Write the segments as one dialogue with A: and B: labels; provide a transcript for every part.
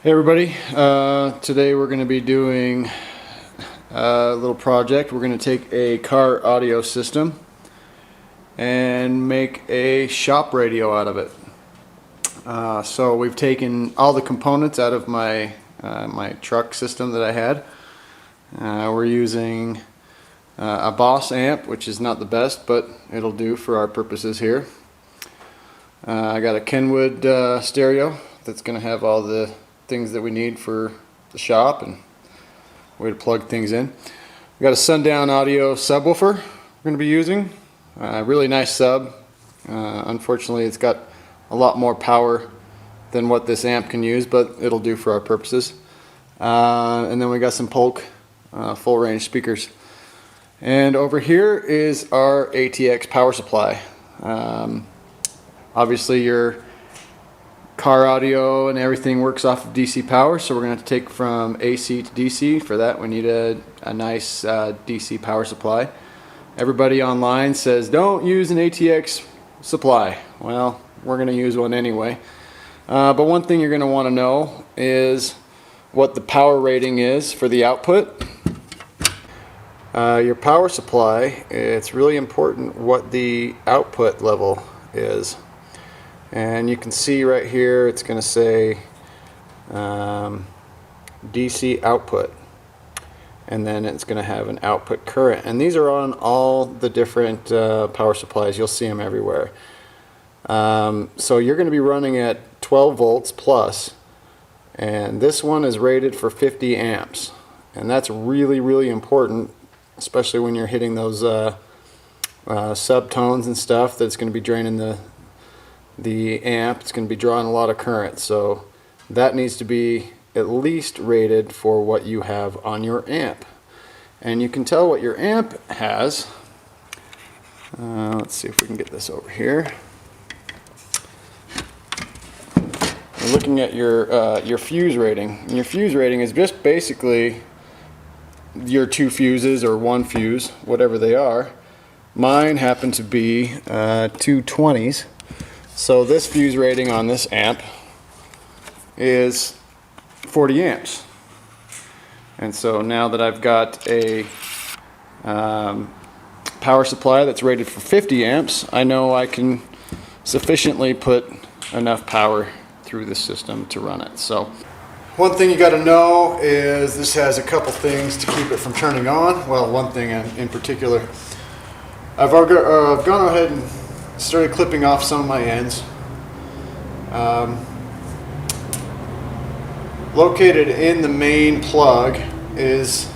A: Hey everybody, today we're going to be doing a little project. We're going to take a car audio system and make a shop radio out of it. So we've taken all the components out of my truck system that I had. We're using a Boss amp, which is not the best, but it'll do for our purposes here. I got a Kenwood stereo that's going to have all the things that we need for the shop and way to plug things in. We got a Sundown Audio subwoofer we're going to be using. Really nice sub. Unfortunately, it's got a lot more power than what this amp can use, but it'll do for our purposes. And then we got some Polk full range speakers. And over here is our ATX power supply. Obviously your car audio and everything works off of DC power, so we're going to have to take from AC to DC. For that we need a nice DC power supply. Everybody online says don't use an ATX supply. Well, we're going to use one anyway. But one thing you're going to want to know is what the power rating is for the output. Your power supply, it's really important what the output level is. And you can see right here it's going to say DC output, and then it's going to have an output current, and these are on all the different power supplies. You'll see them everywhere. So you're going to be running at 12 volts plus, and this one is rated for 50 amps, and that's really important, especially when you're hitting those subtones and stuff. That's going to be draining the amp. It's going to be drawing a lot of current, so that needs to be at least rated for what you have on your amp. And you can tell what your amp has. Let's see if we can get this over here. We're looking at your fuse rating, and your fuse rating is just basically your two fuses or one fuse, whatever they are. Mine happen to be 220s. So this fuse rating on this amp is 40 amps. And so now that I've got a power supply that's rated for 50 amps, I know I can sufficiently put enough power through the system to run it. So one thing you got to know is this has a couple things to keep it from turning on. Well, one thing in particular. I've gone ahead and started clipping off some of my ends. Located in the main plug is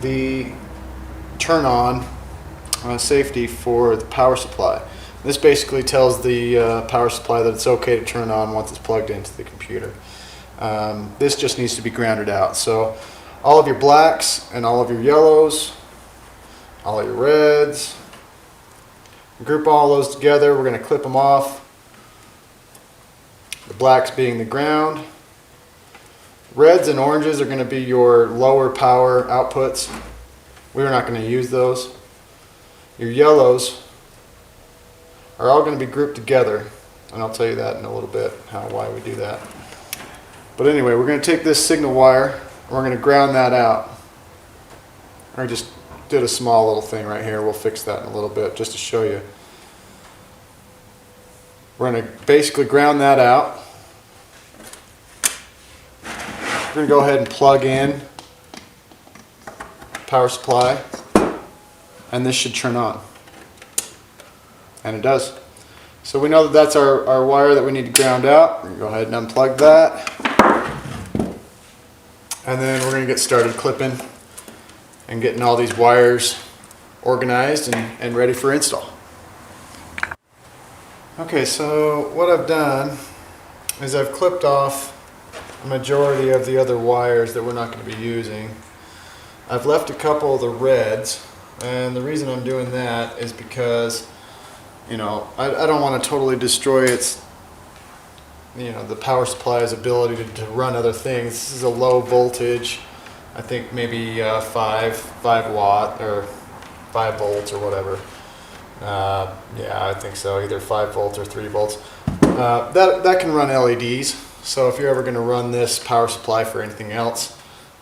A: the turn on safety for the power supply. This basically tells the power supply that it's okay to turn on once it's plugged into the computer. This just needs to be grounded out. So all of your blacks and all of your yellows, all of your reds, group all those together. We're going to clip them off. The blacks being the ground. Reds and oranges are going to be your lower power outputs. We're not going to use those. Your yellows are all going to be grouped together, and I'll tell you that in a little bit, why we do that. But anyway, we're going to take this signal wire and we're going to ground that out. I just did a small little thing right here. We'll fix that in a little bit just to show you. We're going to basically ground that out. We're going to go ahead and plug in power supply, and this should turn on. And it does. So we know that that's our wire that we need to ground out. We're going to go ahead and unplug that. And then we're going to get started clipping and getting all these wires organized and ready for install. Okay, so what I've done is I've clipped off a majority of the other wires that we're not going to be using. I've left a couple of the reds, and the reason I'm doing that is because, you know, I don't want to totally destroy its, you know, the power supply's ability to run other things. This is a low voltage, I think maybe 5 watt or 5 volts or whatever. Yeah, I think so, either 5 volts or 3 volts. That can run LEDs. So if you're ever going to run this power supply for anything else,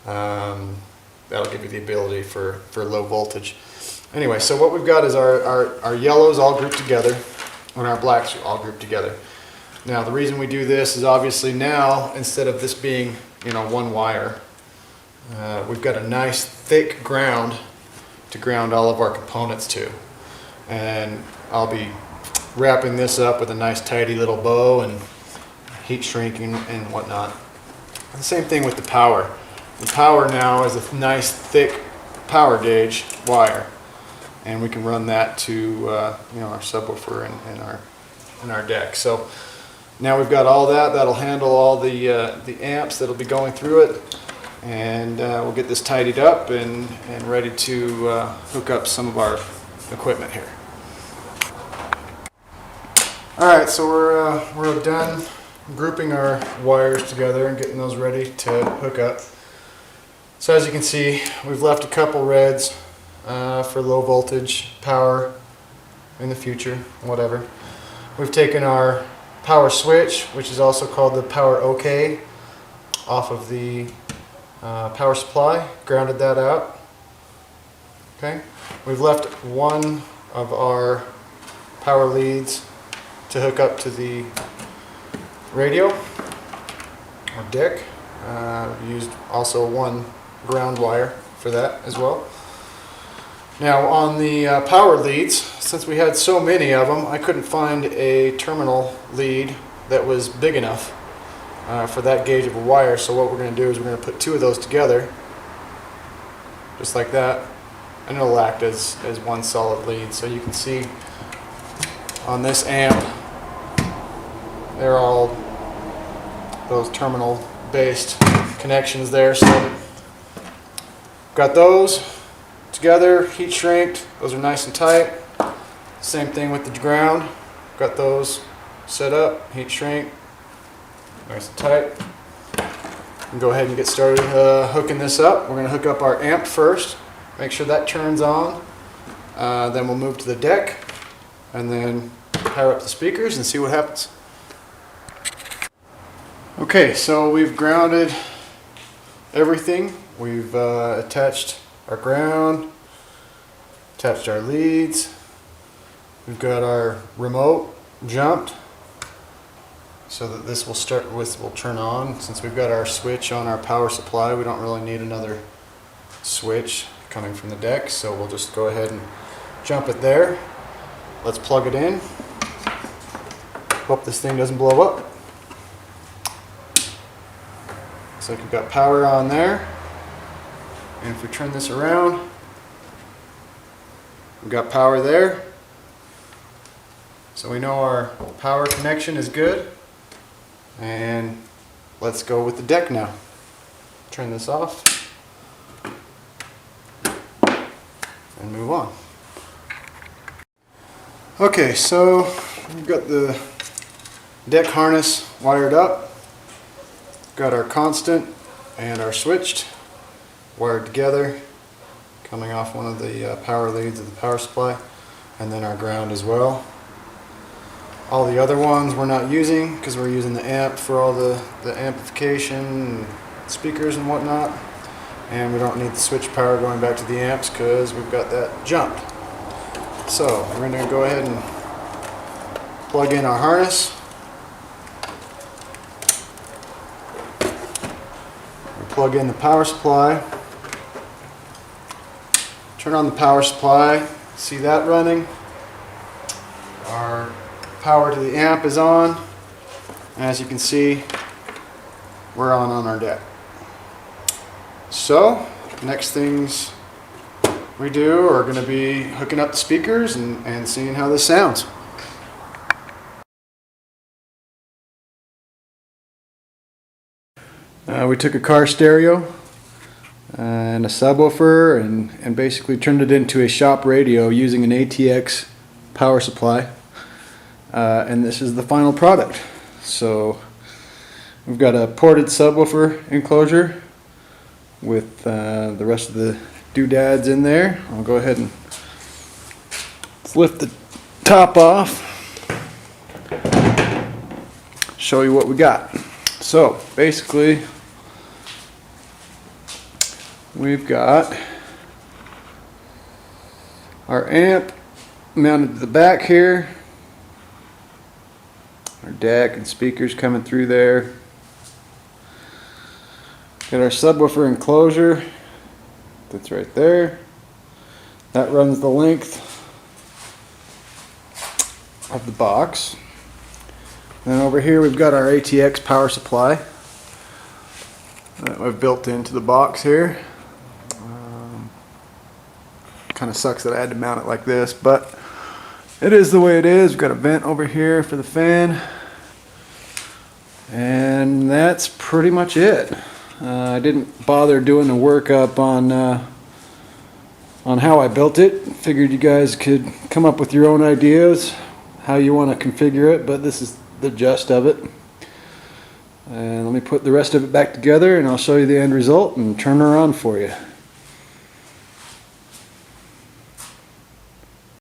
A: that'll give you the ability for low voltage. Anyway, so what we've got is our yellows all grouped together and our blacks all grouped together. Now the reason we do this is obviously now, instead of this being, you know, one wire, we've got a nice thick ground to ground all of our components to. And I'll be wrapping this up with a nice tidy little bow and heat shrinking and whatnot. And the same thing with the power. The power now is a nice thick power gauge wire, and we can run that to you know, our subwoofer and our deck. So now we've got all that. That'll handle all the amps that'll be going through it, and we'll get this tidied up and ready to hook up some of our equipment here. All right, so we're done grouping our wires together and getting those ready to hook up. So as you can see, we've left a couple reds for low voltage power in the future, whatever. We've taken our power switch, which is also called the power OK, off of the power supply, grounded that out. Okay, we've left one of our power leads to hook up to the radio or deck. Used also one ground wire for that as well. Now on the power leads, since we had so many of them, I couldn't find a terminal lead that was big enough for that gauge of a wire. So what we're going to do is we're going to put two of those together, just like that, and it'll act as one solid lead. So you can see on this amp, they're all those terminal based connections there. So got those together, heat shrinked, those are nice and tight. Same thing with the ground, got those set up, heat shrink, nice and tight. And go ahead and get started hooking this up. We're going to hook up our amp first, make sure that turns on, then we'll move to the deck and then power up the speakers and see what happens. Okay, so we've grounded everything. We've attached our ground, attached our leads. We've got our remote jumped so that this will turn on. Since we've got our switch on our power supply, we don't really need another switch coming from the deck, so we'll just go ahead and jump it there. Let's plug it in. Hope this thing doesn't blow up. So we've got power on there, and if we turn this around, we've got power there. So we know our power connection is good, and let's go with the deck now. Turn this off and move on. Okay, so we've got the deck harness wired up. Got our constant and our switched wired together, coming off one of the power leads of the power supply, and then our ground as well. All the other ones we're not using because we're using the amp for all the amplification and speakers and whatnot, and we don't need the switch power going back to the amps because we've got that jumped. So we're going to go ahead and plug in our harness. Plug in the power supply, turn on the power supply, see that running. Our power to the amp is on, and as you can see, we're on our deck. So next things we do are going to be hooking up the speakers and seeing how this sounds. We took a car stereo and a subwoofer and basically turned it into a shop radio using an ATX power supply, and this is the final product. So we've got a ported subwoofer enclosure with the rest of the doodads in there. I'll go ahead and lift the top off, show you what we got. So basically we've got our amp mounted to the back here, our DAC and speakers coming through there. Got our subwoofer enclosure that's right there. That runs the length of the box. And over here we've got our ATX power supply that I've built into the box here. Kind of sucks that I had to mount it like this, but it is the way it is. We've got a vent over here for the fan, and that's pretty much it. I didn't bother doing the workup on how I built it. Figured you guys could come up with your own ideas how you want to configure it, but this is the gist of it. And let me put the rest of it back together and I'll show you the end result and turn her on for you.